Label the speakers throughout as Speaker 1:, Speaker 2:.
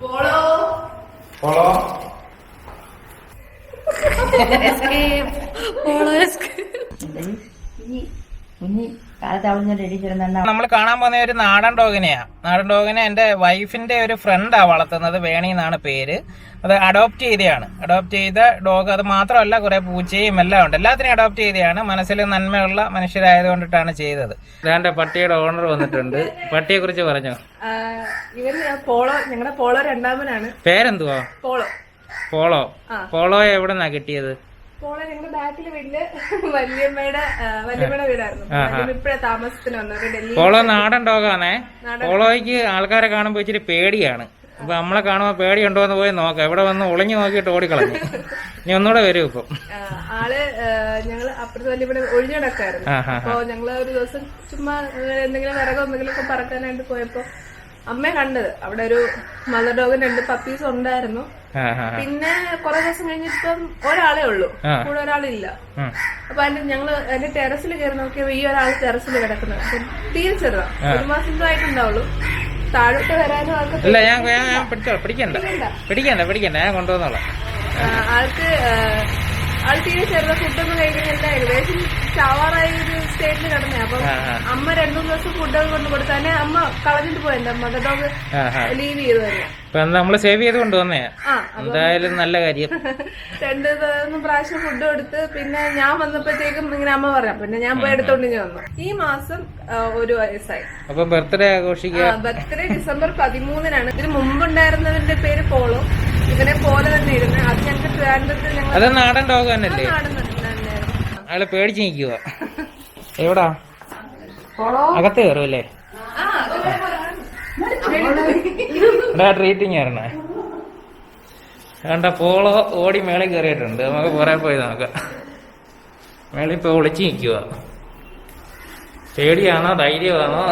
Speaker 1: Polo
Speaker 2: polo നമ്മൾ കാണാൻ പോകുന്ന ഒരു നാടൻ ഡോഗിനെയാ. നാടൻ ഡോഗിനെ എന്റെ വൈഫിന്റെ ഒരു ഫ്രണ്ടാ വളർത്തുന്നത്. വേണി എന്നാണ് പേര്. അത് അഡോപ്റ്റ് ചെയ്തതാണ്. അഡോപ്റ്റ് ചെയ്ത ഡോഗ്. അത് മാത്രമല്ല, കുറെ പൂച്ചയും എല്ലാം ഉണ്ട്. എല്ലാത്തിനെയും അഡോപ്റ്റ് ചെയ്തതാണ്. മനസ്സിൽ നന്മയുള്ള മനുഷ്യരായതുകൊണ്ടിട്ടാണ് ചെയ്തത്. ഇതാണ്ട് പട്ടിയുടെ ഓണർ വന്നിട്ടുണ്ട്. പട്ടിയെ കുറിച്ച് പറഞ്ഞോ.
Speaker 1: ഇവൻ പോളോ, ഞങ്ങളുടെ പോളോ രണ്ടാമനാണ്.
Speaker 2: പേരെന്തുവാ? പോളോ. പോളോ പോളോ എവിടെന്നാ കിട്ടിയത്?
Speaker 1: പോളോ ഞങ്ങളുടെ ബാക്കിലെ വീട്ടില് വല്യമ്മയുടെ വീടായിരുന്നു. ഇപ്പഴേ താമസത്തിന് വന്നത് ഡൽഹി.
Speaker 2: പോളോ നാടൻ ഡോഗാണേ. പോളോയ്ക്ക് ആൾക്കാരെ കാണുമ്പോ ഇച്ചിരി പേടിയാണ്. അപ്പൊ നമ്മളെ കാണുമ്പോ പേടിയുണ്ടോ എന്ന് പോയി നോക്കാം. ഇവിടെ വന്ന് ഒളിഞ്ഞു നോക്കിയിട്ട് ഓടിക്കളഞ്ഞു. ഇനി ഒന്നുകൂടെ വരും ഇപ്പൊ.
Speaker 1: ആള് ഞങ്ങള് അപ്പുറത്ത് വല്യമ്മയുടെ ഒഴിഞ്ഞു കിടക്കായിരുന്നു. അപ്പൊ ഞങ്ങള് ഒരു ദിവസം ചുമ്മാ എന്തെങ്കിലും വിറകോ എന്തെങ്കിലും ഒക്കെ പറക്കാനായിട്ട് പോയപ്പോ അമ്മയെ കണ്ടത്. അവിടെ ഒരു മദർ ഡോഗിന് 2 പപ്പീസ് ഉണ്ടായിരുന്നു. പിന്നെ കുറെ ദിവസം കഴിഞ്ഞിപ്പം ഒരാളേ ഉള്ളൂ, കൂടെ ഒരാളില്ല. അപ്പൊ ഞങ്ങള് അതിന്റെ ടെറസിൽ കയറി നോക്കിയപ്പോ ഈ ഒരാൾ ടെറസിൽ കിടക്കുന്നത്. അപ്പൊ തീരെ ചെറുതാ, 1 മാസം ആയിട്ടുണ്ടാവുള്ളൂ. താഴോട്ട് വരാനും
Speaker 2: പിടിക്കണ്ട ഞാൻ കൊണ്ടുവന്നോളാം.
Speaker 1: ആൾ തീരെ ചെറുത. ഫുഡൊന്നും കഴിക്കുന്നില്ല. ഏകദേശം ചാവാറായ ഒരു സ്റ്റേറ്റിൽ കിടന്നേ. അപ്പൊ അമ്മ 2-3 ദിവസം ഫുഡൊക്കെ കൊണ്ട് കൊടുത്തു. തന്നെ അമ്മ കളഞ്ഞിട്ട് പോയല്ലേ. മദർ ഡോഗ് ലീവ് ചെയ്തു തന്നെ.
Speaker 2: നമ്മള് സേവ് ചെയ്ത് കൊണ്ടുവന്നേ. എന്തായാലും നല്ല കാര്യം.
Speaker 1: 2 പ്രാവശ്യം ഫുഡ് കൊടുത്ത് പിന്നെ ഞാൻ വന്നപ്പോഴത്തേക്കും ഇങ്ങനെ അമ്മ പറയാം. പിന്നെ ഞാൻ പോയി എടുത്തോണ്ട് വന്നു. ഈ മാസം 1 വയസ്സായി.
Speaker 2: അപ്പൊ ബർത്ത്ഡേ ആഘോഷിക്കുക.
Speaker 1: ബർത്ത്ഡേ ഡിസംബർ 13-നാണ്. ഇതിന് മുമ്പുണ്ടായിരുന്നതിന്റെ പേര് പോളോ. ഇവനെ പോലെ തന്നെ ഇരുന്ന്. അത് ഞങ്ങൾക്ക് ട്രിവാൻഡ്രത്ത്
Speaker 2: അത് നാടൻ ഡോഗ് തന്നെയല്ലേ? അയാള് പേടിച്ച് നിൽക്കുക. എവിടാ? അകത്ത് കയറുമല്ലേ? ട്രീറ്റിങ് ആയിരുന്നേ. കണ്ട പോളോ ഓടി മേളിൽ കയറിയിട്ടുണ്ട്. നമുക്ക് പുറേ പോയി നോക്കാം. മേളിൽ ഇപ്പൊ ഒളിച്ചു നിൽക്കുക. പേടിയാണോ ധൈര്യമാണോ?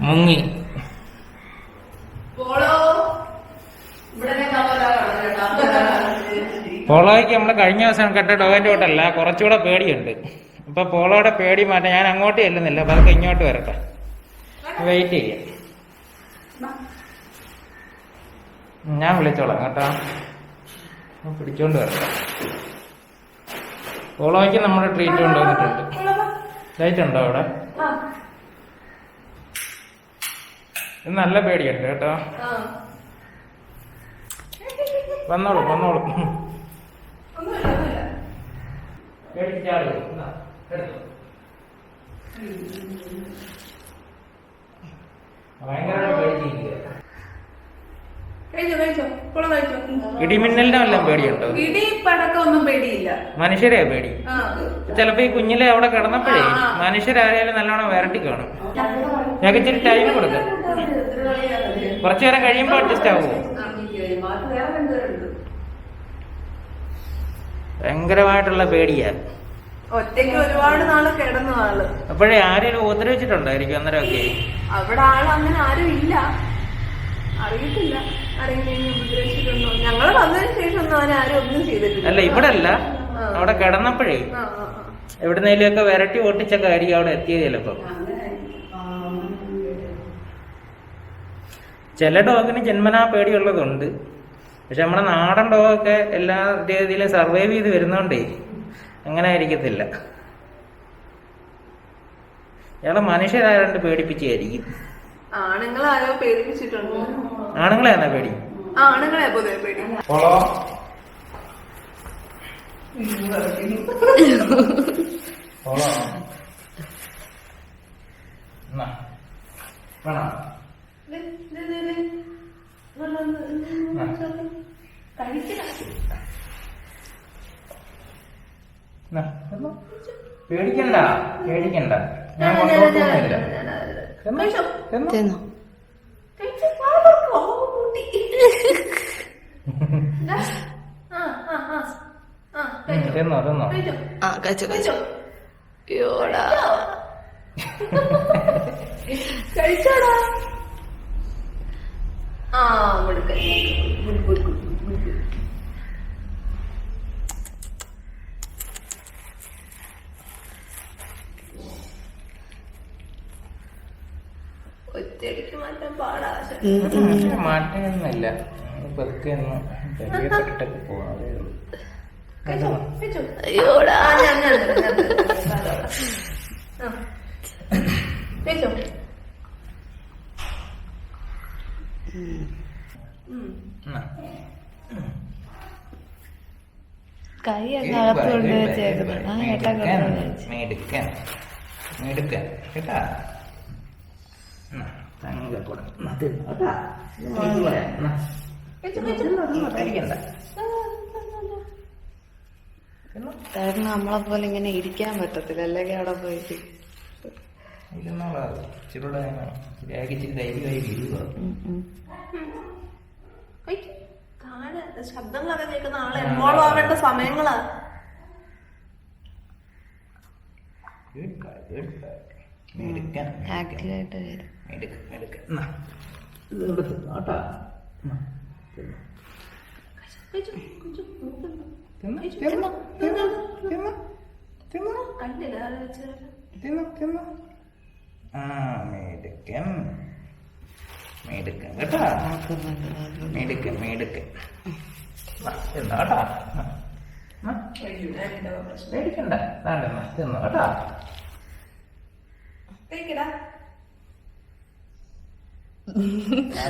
Speaker 2: മുങ്ങി പോളോയ്ക്ക് നമ്മള് കഴിഞ്ഞ ദിവസം കെട്ട ഡോഗിന്റെ കൂട്ടല്ല, കുറച്ചുകൂടെ പേടിയുണ്ട്. അപ്പൊ പോളോയുടെ പേടി മാറ്റാൻ ഞാൻ അങ്ങോട്ട് ചെല്ലുന്നില്ല. അപ്പൊ അതൊക്കെ ഇങ്ങോട്ട് വരട്ടെ. വെയിറ്റ് ചെയ്യാം. ഞാൻ വിളിച്ചോളാം കേട്ടോ. പിടിച്ചോണ്ട് വരട്ടെ. പോളോയ്ക്ക് നമ്മുടെ ട്രീറ്റ് കൊണ്ടുവന്നിട്ടുണ്ട്. ലൈറ്റ് ഉണ്ടോ അവിടെ? നല്ല പേടിയുണ്ട് കേട്ടോ. വന്നോളൂ. ഇടിമിന്നലിന്റെ വല്ലതും പേടിയുണ്ടോ?
Speaker 1: ഇടിപ്പടക്കമൊന്നും പേടിയില്ല.
Speaker 2: മനുഷ്യരെയാ പേടി. ചിലപ്പോ ഈ കുഞ്ഞിലെ അവിടെ കിടന്നപ്പോഴേ മനുഷ്യരായാലും നല്ലോണം വരട്ടി കാണും. ഞങ്ങൾക്ക് ഇച്ചിരി ടൈം കൊടുക്കാം. കുറച്ചു നേരം കഴിയുമ്പോ അഡ്ജസ്റ്റ് ആവുമോ? ഭയങ്കരമായിട്ടുള്ള പേടിയാ.
Speaker 1: ഒറ്റയ്ക്ക് ഒരുപാട് നാള് കിടന്ന ആള്.
Speaker 2: അപ്പോഴേ ആരെയും ഉപദ്രവിച്ചിട്ടുണ്ടായിരിക്കും അന്നേരമൊക്കെ?
Speaker 1: അവിടെ ആള് അങ്ങനെ ആരും ഇല്ല. അറിയത്തില്ല ആരെങ്കിലും ഉപദ്രവിച്ചിട്ടുണ്ടോ. ഞങ്ങള് വന്നതിന് ശേഷം ഒന്നും അവനെ ആരും ഒന്നും ചെയ്തിട്ടില്ല.
Speaker 2: അല്ല, ഇവിടെ അല്ല, അവിടെ കിടന്നപ്പോഴേ എവിടുന്നേലും ഒക്കെ വരട്ടി ഓട്ടിച്ചൊക്കെ ആയിരിക്കും അവിടെ എത്തിയത് ചിലപ്പോ. ചില ഡോഗിന് ജന്മനാ പേടിയുള്ളതുണ്ട്. പക്ഷെ നമ്മുടെ നാടൻ ഡോഗൊക്കെ എല്ലാ രീതിയിലും സർവൈവ് ചെയ്ത് വരുന്നോണ്ടേ അങ്ങനെ ആയിരിക്കത്തില്ല. ഇയാളെ മനുഷ്യരായതുകൊണ്ട് പേടിപ്പിച്ചായിരിക്കും.
Speaker 1: ആണുങ്ങളാരോ പേടിപ്പിച്ചിട്ടുണ്ട്.
Speaker 2: ആണുങ്ങളെ എന്നാ പേടി?
Speaker 1: ആണുങ്ങളെ പൊതുവെ പേടി.
Speaker 2: പേടിക്കണ്ട. ഞാൻ കൊണ്ടുപോകുന്നില്ല. തിന്നോ.
Speaker 1: കഴിച്ചോടാ. ഒറ്റയടി
Speaker 2: മാറ്റമൊന്നുമില്ല, പതുക്കെ ഒന്ന് ഇട്ടൊക്കെ പോകണതേ ഉള്ളൂ.
Speaker 1: അയ്യോടാ കൈ അകത്ത് കൊണ്ട് വെച്ചേക്കുന്നത്.
Speaker 2: മേടിക്കാൻ കേട്ടാ.
Speaker 3: നമ്മളെ പോലെ ഇങ്ങനെ ഇരിക്കാൻ പറ്റത്തില്ല, അല്ലെങ്കിൽ അവിടെ പോയിട്ട്
Speaker 1: ശബ്ദങ്ങളൊക്കെ കേൾക്കുന്ന ആളെ എൻവോൾവ് ആവേണ്ട സമയങ്ങളാ.
Speaker 3: ആക്റ്റീവായിട്ട് വരും.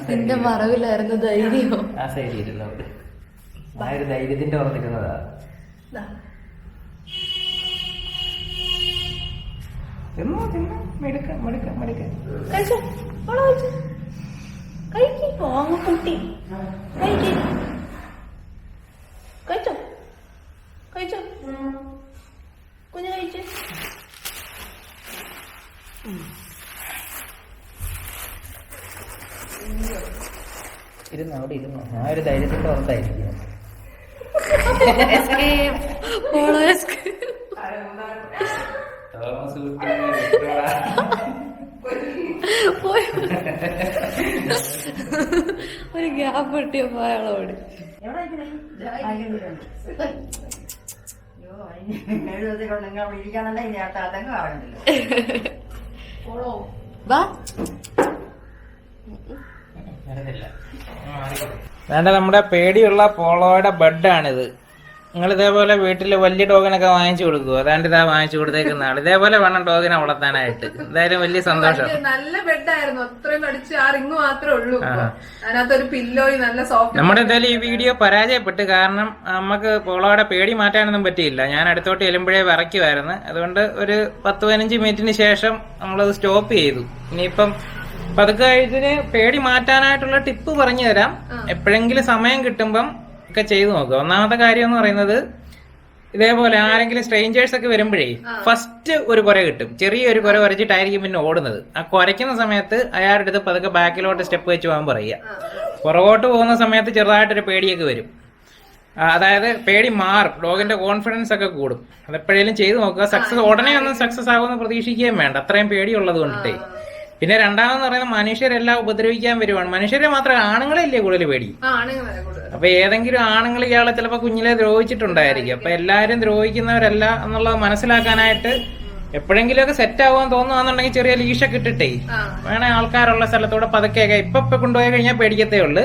Speaker 3: നിന്റെ മറവിലായിരുന്നു ധൈര്യമോ?
Speaker 2: ആ സൈഡിൽ ഇരുന്നോട് ആ ഒരു ധൈര്യത്തിന്റെ ഓർമ്മിക്കുന്നതാ.
Speaker 1: കുഞ്ഞു കഴിച്ചു.
Speaker 2: ഇരുന്നു അവിടെ ഇരുന്നു. ആ ഒരു ധൈര്യത്തിന്റെ ഓർത്തായിരിക്കും.
Speaker 3: ഒരു ഗ്യാപ്പ് കിട്ടിയപ്പോ അയാളോട്
Speaker 2: വേണ്ട. നമ്മുടെ പേടിയുള്ള പോളോയുടെ ബെഡാണിത്. നിങ്ങൾ ഇതേപോലെ വീട്ടിൽ വലിയ ഡോഗിനൊക്കെ വാങ്ങിച്ചു കൊടുക്കുവോ? അതാണ്ട് ഇതാ വാങ്ങിച്ചു കൊടുത്തേക്കുന്ന ആള്. ഇതേപോലെ വേണം ഡോഗിനെ വളർത്താനായിട്ട്. എന്തായാലും വലിയ സന്തോഷം.
Speaker 1: നല്ല ബെഡായിരുന്നു, അത്രയും അടിച്ച് ആ റിങ് മാത്രമേ ഉള്ളൂ. അതിനകത്തൊരു പില്ലോയും നല്ല സോഫ്റ്റ്.
Speaker 2: നമ്മുടെ എന്തായാലും ഈ വീഡിയോ പരാജയപ്പെട്ട്, കാരണം നമുക്ക് പോളോയുടെ പേടി മാറ്റാനൊന്നും പറ്റിയില്ല. ഞാൻ അടുത്തോട്ട് ചെല്ലുമ്പോഴേ വിറയ്ക്കുമായിരുന്നു. അതുകൊണ്ട് ഒരു 10-15 മിനിറ്റിന് ശേഷം നമ്മളത് സ്റ്റോപ്പ് ചെയ്തു. ഇനിയിപ്പം പതുക്കെ ഇതിന് പേടി മാറ്റാനായിട്ടുള്ള ടിപ്പ് പറഞ്ഞു തരാം. എപ്പോഴെങ്കിലും സമയം കിട്ടുമ്പം ഒക്കെ ചെയ്തു നോക്കുക. ഒന്നാമത്തെ കാര്യം എന്ന് പറയുന്നത്, ഇതേപോലെ ആരെങ്കിലും സ്ട്രേഞ്ചേഴ്സ് ഒക്കെ വരുമ്പോഴേ ഫസ്റ്റ് ഒരു കുര കിട്ടും. ചെറിയൊരു കുര കുരച്ചിട്ടായിരിക്കും പിന്നെ ഓടുന്നത്. ആ കുരയ്ക്കുന്ന സമയത്ത് അയാളുടെ അടുത്ത് പതുക്കെ ബാക്കിലോട്ട് സ്റ്റെപ്പ് വെച്ച് പോകാൻ പറയുക. പുറകോട്ട് പോകുന്ന സമയത്ത് ചെറുതായിട്ടൊരു പേടിയൊക്കെ വരും. അതായത് പേടി മാറും, ഡോഗിന്റെ കോൺഫിഡൻസ് ഒക്കെ കൂടും. അതെപ്പോഴേലും ചെയ്തു നോക്കുക. സക്സസ് ഉടനെ ഒന്നും സക്സസ് ആകുമെന്ന് പ്രതീക്ഷിക്കുകയും വേണ്ട, അത്രയും പേടിയുള്ളത് കൊണ്ടിട്ടേ. പിന്നെ രണ്ടാമെന്ന് പറയുന്നത്, മനുഷ്യരെല്ലാം ഉപദ്രവിക്കാൻ വരുവാണ്. മനുഷ്യരെ മാത്രമേ, ആണുങ്ങളെല്ലേ കൂടുതൽ പേടി. അപ്പൊ ഏതെങ്കിലും ആണുങ്ങൾ ഇയാളെ ചിലപ്പോ കുഞ്ഞിലെ ദ്രോഹിച്ചിട്ടുണ്ടായിരിക്കും. അപ്പൊ എല്ലാരും ദ്രോഹിക്കുന്നവരല്ല എന്നുള്ളത് മനസ്സിലാക്കാനായിട്ട് എപ്പോഴെങ്കിലുമൊക്കെ സെറ്റ് ആവാൻ തോന്നുകയാണെന്നുണ്ടെങ്കിൽ ചെറിയ ലീഷൊക്കെ ഇട്ടിട്ടേ വേണേ ആൾക്കാരുള്ള സ്ഥലത്തൂടെ പതുക്കെയൊക്കെ ഇപ്പൊ കൊണ്ടുപോയി കഴിഞ്ഞാൽ പേടിക്കത്തേ ഉള്ളു.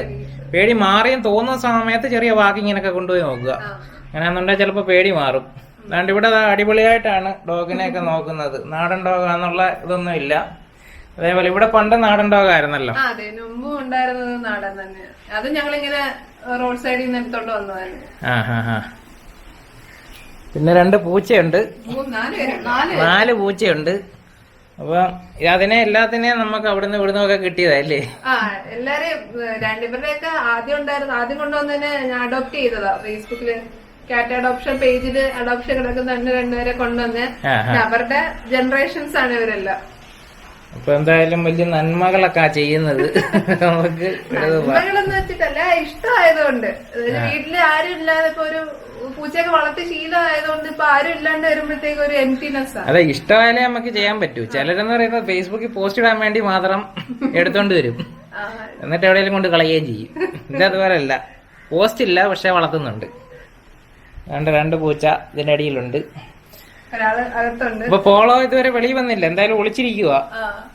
Speaker 2: പേടി മാറിയും തോന്നുന്ന സമയത്ത് ചെറിയ വാക്കിങ്ങിനൊക്കെ കൊണ്ടുപോയി നോക്കുക. അങ്ങനെയാണെന്നുണ്ടെങ്കിൽ ചിലപ്പോ പേടി മാറും. അതുകൊണ്ട് ഇവിടെ അടിപൊളിയായിട്ടാണ് ഡോഗിനെയൊക്കെ നോക്കുന്നത്. നാടൻ ഡോഗാന്നുള്ള ഇതൊന്നും ഇല്ല. അതേപോലെ ഇവിടെ പണ്ട് നാടൻ ഡോഗായിരുന്നല്ലോ.
Speaker 1: അതെ, മുമ്പും ഉണ്ടായിരുന്നത് നാടൻ തന്നെ. അത് ഞങ്ങളിങ്ങനെ റോഡ് സൈഡിൽ നിന്ന് എടുത്തോണ്ട് വന്നതായിരുന്നു.
Speaker 2: പിന്നെ 2 പൂച്ചയുണ്ട്, 4 പൂച്ചയുണ്ട്. അപ്പൊ അതിനെ എല്ലാത്തിനെയും നമുക്ക് അവിടുന്ന് ഇവിടുന്ന് ഒക്കെ കിട്ടിയതല്ലേ?
Speaker 1: എല്ലാരെയും രണ്ടുപേരുടെയൊക്കെ ആദ്യം ഉണ്ടായിരുന്നു. ആദ്യം കൊണ്ടുവന്നതിനെ ഞാൻ അഡോപ്റ്റ് ചെയ്തതാ. ഫേസ്ബുക്കില് കാറ്റ് അഡോപ്ഷൻ പേജില് അഡോപ്ഷൻ കിടക്കുന്ന 2 കൊണ്ടുവന്ന് അവരുടെ ജനറേഷൻസ് ആണ് ഇവരെല്ലാം.
Speaker 2: അപ്പൊ എന്തായാലും വലിയ നന്മകളൊക്കെ ചെയ്യുന്നത്. നമുക്ക്
Speaker 1: നന്മകളെന്ന് വെച്ചിട്ടല്ല, ഇഷ്ടമായതുകൊണ്ട്. വീട്ടില് ആരും ഇല്ലാതെ ഇപ്പൊ ഒരു പൂച്ചയൊക്കെ വളർത്തി ശീലമായതുകൊണ്ട് ഇപ്പൊ ആരും ഇല്ലാണ്ട് വരുമ്പോഴത്തേക്ക് ഒരു എംപ്റ്റിനെസ് ആണ്.
Speaker 2: അതെ, ഇഷ്ടമായാലേ നമുക്ക് ചെയ്യാൻ പറ്റൂ. ചിലരെന്ന് പറയുന്നത് ഫേസ്ബുക്കിൽ പോസ്റ്റ് ഇടാൻ വേണ്ടി മാത്രം എടുത്തോണ്ട് വരും, എന്നിട്ട് എവിടെയെങ്കിലും കൊണ്ട് കളയുകയും ചെയ്യും. ഇതതുപോലെ അല്ല, പോസ്റ്റ് ഇല്ല പക്ഷെ വളർത്തുന്നുണ്ട്. 2 പൂച്ച ഇതിന്റെ അടിയിലുണ്ട്. ഇപ്പൊ പോളോ ഇതുവരെ വെളിയിൽ വന്നില്ല, എന്തായാലും ഒളിച്ചിരിക്കുക.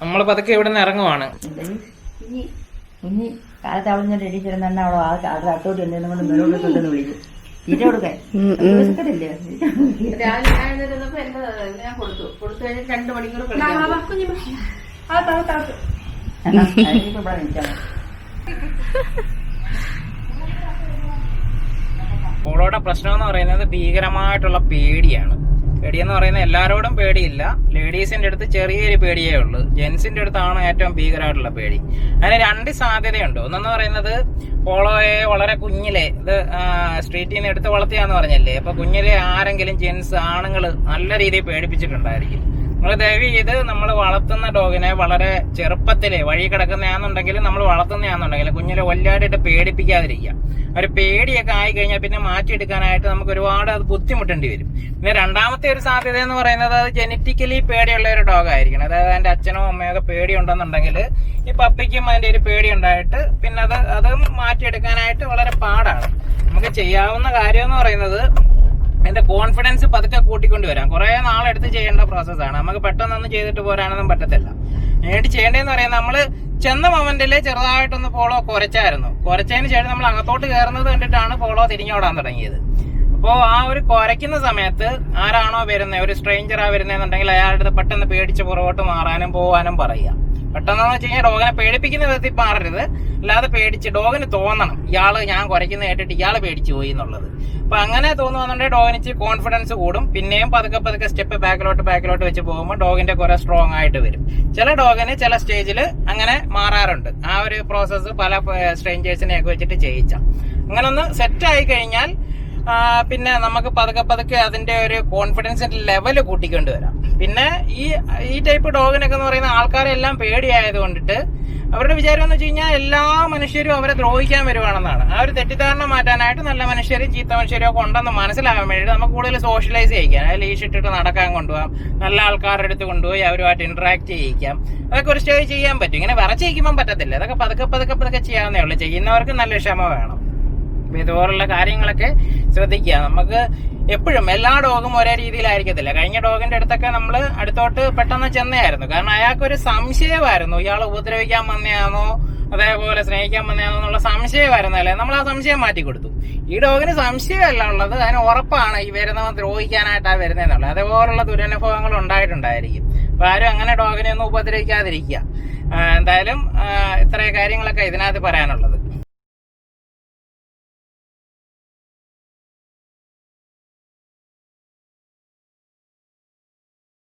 Speaker 2: നമ്മള് പതുക്കെ ഇവിടെ നിന്ന് ഇറങ്ങുവാണ്.
Speaker 4: കുഞ്ഞി കാലത്ത് അവിടെ നിന്ന് എണീച്ചിരുന്ന അവിടെ അവിടെ അടുത്തോട്ട് എന്തെങ്കിലും കൊണ്ട് മേലോട്ട് കൊണ്ടെന്ന് വിളിക്കും തീറ്റ കൊടുക്കാൻ വിശക്കത്തില്ലേ
Speaker 1: രാവിലെ ഞാൻ എഴുന്നേറ്റപ്പോ ഞാൻ കൊടുത്തു കഴിഞ്ഞിട്ട് 2 മണിക്കൂർ
Speaker 4: ഇവിടെ നിൽക്കാം
Speaker 2: പോളോയുടെ പ്രശ്നം എന്ന് പറയുന്നത് ഭീകരമായിട്ടുള്ള പേടിയാണ്. പേടിയെന്ന് പറയുന്നത് എല്ലാവരോടും പേടിയില്ല. ലേഡീസിന്റെ അടുത്ത് ചെറിയൊരു പേടിയേ ഉള്ളൂ. ജെന്റ്സിന്റെ അടുത്താണ് ഏറ്റവും ഭീകരമായിട്ടുള്ള പേടി. അതിന് 2 സാധ്യതയുണ്ട്. ഒന്നെന്ന് പറയുന്നത് പോളോയെ വളരെ കുഞ്ഞിലെ ഇത് സ്ട്രീറ്റിൽ നിന്ന് എടുത്ത് വളർത്തിയാന്ന് പറഞ്ഞല്ലേ, അപ്പൊ കുഞ്ഞിലെ ആരെങ്കിലും ജെന്റ്സ് ആണുങ്ങൾ നല്ല രീതിയിൽ പേടിപ്പിച്ചിട്ടുണ്ടായിരിക്കും. നമ്മൾ ദയവ് ചെയ്ത് നമ്മൾ വളർത്തുന്ന ഡോഗിനെ വളരെ ചെറുപ്പത്തിലെ വഴി കിടക്കുന്നതാണെന്നുണ്ടെങ്കിൽ നമ്മൾ വളർത്തുന്നതാണെന്നുണ്ടെങ്കിൽ കുഞ്ഞിലെ വല്ലാതായിട്ട് പേടിപ്പിക്കാതിരിക്കുക. ഒരു പേടിയൊക്കെ ആയി കഴിഞ്ഞാൽ പിന്നെ മാറ്റിയെടുക്കാനായിട്ട് നമുക്ക് ഒരുപാട് അത് ബുദ്ധിമുട്ടേണ്ടി വരും. പിന്നെ രണ്ടാമത്തെ ഒരു സാധ്യത എന്ന് പറയുന്നത് അത് ജനറ്റിക്കലി പേടിയുള്ള ഒരു ഡോഗ് ആയിരിക്കണം. അതായത് അതിന്റെ അച്ഛനോ അമ്മയോ ഒക്കെ പേടിയുണ്ടെന്നുണ്ടെങ്കിൽ ഈ പപ്പിക്കും അതിന്റെ ഒരു പേടി ഉണ്ടായിട്ട് പിന്നെ അത് മാറ്റിയെടുക്കാനായിട്ട് വളരെ പാടാണ്. നമുക്ക് ചെയ്യാവുന്ന കാര്യം എന്ന് പറയുന്നത് അതിന്റെ കോൺഫിഡൻസ് പതുക്കെ കൂട്ടിക്കൊണ്ട് വരാം. കുറെ നാളെടുത്ത് ചെയ്യേണ്ട പ്രോസസ്സാണ്. നമുക്ക് പെട്ടെന്നൊന്നും ചെയ്തിട്ട് പോരാനൊന്നും പറ്റത്തില്ല. വേണ്ടി ചെയ്യേണ്ടതെന്ന് പറയുന്നത് നമ്മള് ചെന്ന മൊമെന്റില് ചെറുതായിട്ടൊന്ന് പോളോ കുരച്ചതിന് ശേഷം നമ്മൾ അകത്തോട്ട് കയറുന്നത് കണ്ടിട്ടാണ് പോളോ തിരിഞ്ഞോടാൻ തുടങ്ങിയത്. അപ്പോൾ ആ ഒരു കുരയ്ക്കുന്ന സമയത്ത് ആരാണോ വരുന്നത്, ഒരു സ്ട്രേഞ്ചറാ വരുന്നതെന്നുണ്ടെങ്കിൽ അയാളുടെ അടുത്ത് പെട്ടെന്ന് പേടിച്ച് പുറകോട്ട് മാറാനും പോകാനും പറയുക. പെട്ടെന്ന് വെച്ച് കഴിഞ്ഞാൽ ഡോഗിനെ പേടിപ്പിക്കുന്ന വിധത്തിൽ മാറരുത്. അല്ലാതെ പേടിച്ച് ഡോഗിന് തോന്നണം ഇയാള് ഞാൻ കുരയ്ക്കുന്ന കേട്ടിട്ട് ഇയാള് പേടിച്ചു പോയി എന്നുള്ളത്. അപ്പൊ അങ്ങനെ തോന്നുന്നുണ്ടെങ്കിൽ ഡോഗിന് കോൺഫിഡൻസ് കൂടും. പിന്നെയും പതുക്കെ സ്റ്റെപ്പ് ബാക്കിലോട്ട് വെച്ച് പോകുമ്പോൾ ഡോഗിന്റെ കുറെ സ്ട്രോങ് ആയിട്ട് വരും. ചില ഡോഗിന് ചില സ്റ്റേജിൽ അങ്ങനെ മാറാറുണ്ട്. ആ ഒരു പ്രോസസ്സ് പല സ്ട്രേഞ്ചേഴ്സിനെയൊക്കെ വെച്ചിട്ട് ചെയ്യിച്ച അങ്ങനെ ഒന്ന് സെറ്റ് ആയി കഴിഞ്ഞാൽ പിന്നെ നമുക്ക് പതുക്കെ അതിന്റെ ഒരു കോൺഫിഡൻസിന്റെ ലെവല് കൂട്ടിക്കൊണ്ട് വരാം. പിന്നെ ഈ ടൈപ്പ് ഡോഗിനൊക്കെ എന്ന് പറയുന്ന ആൾക്കാരെല്ലാം പേടിയായത് കൊണ്ടിട്ട് അവരുടെ വിചാരം എന്ന് വെച്ച് കഴിഞ്ഞാൽ എല്ലാ മനുഷ്യരും അവരെ ദ്രോഹിക്കാൻ വരുവാണെന്നാണ്. ആ ഒരു തെറ്റിദ്ധാരണ മാറ്റാനായിട്ട് നല്ല മനുഷ്യരും ചീത്ത മനുഷ്യരും ഒക്കെ ഉണ്ടെന്ന് മനസ്സിലാകാൻ വേണ്ടിയിട്ട് നമുക്ക് കൂടുതൽ സോഷ്യലൈസ് ചെയ്യിക്കാം. അതിൽ ലീഷ് ഇട്ടിട്ട് നടക്കാൻ കൊണ്ടുപോകാം, നല്ല ആൾക്കാരുടെ അടുത്ത് കൊണ്ടുപോയി അവരുമായിട്ട് ഇന്ററാക്ട് ചെയ്യിക്കാം. അതൊക്കെ ഒരു സ്റ്റേജ് ചെയ്യാൻ പറ്റും. ഇങ്ങനെ വിറച്ചിരിക്കുമ്പോൾ പറ്റത്തില്ല. അതൊക്കെ പതുക്കെ ചെയ്യാവുന്നേ ഉള്ളൂ. ചെയ്യുന്നവർക്ക് നല്ല ക്ഷമ വേണം. അപ്പൊ ഇതുപോലുള്ള കാര്യങ്ങളൊക്കെ ശ്രദ്ധിക്കുക. നമുക്ക് എപ്പോഴും എല്ലാ ഡോഗും ഒരേ രീതിയിലായിരിക്കത്തില്ല. കഴിഞ്ഞ ഡോഗിന്റെ അടുത്തൊക്കെ നമ്മൾ അടുത്തോട്ട് പെട്ടെന്ന് ചെന്നയായിരുന്നു. കാരണം അയാൾക്കൊരു സംശയമായിരുന്നു, ഇയാൾ ഉപദ്രവിക്കാൻ വന്നയാണോ അതേപോലെ സ്നേഹിക്കാൻ വന്നയാണോ എന്നുള്ള സംശയമായിരുന്നു. അല്ലെ, നമ്മൾ ആ സംശയം മാറ്റി കൊടുത്തു. ഈ ഡോഗിന് സംശയമല്ല ഉള്ളത്, അതിന് ഉറപ്പാണ് ഈ വരുന്നവൻ ദ്രോഹിക്കാനായിട്ടാണ് വരുന്നതെന്നുള്ളത്. അതേപോലുള്ള ദുരനുഭവങ്ങൾ ഉണ്ടായിട്ടുണ്ടായിരിക്കും. അപ്പൊ ആരും അങ്ങനെ ഡോഗിനെ ഒന്നും ഉപദ്രവിക്കാതിരിക്കുക. എന്തായാലും ഇത്രയും കാര്യങ്ങളൊക്കെ ഇതിനകത്ത് പറയാനുള്ളത്.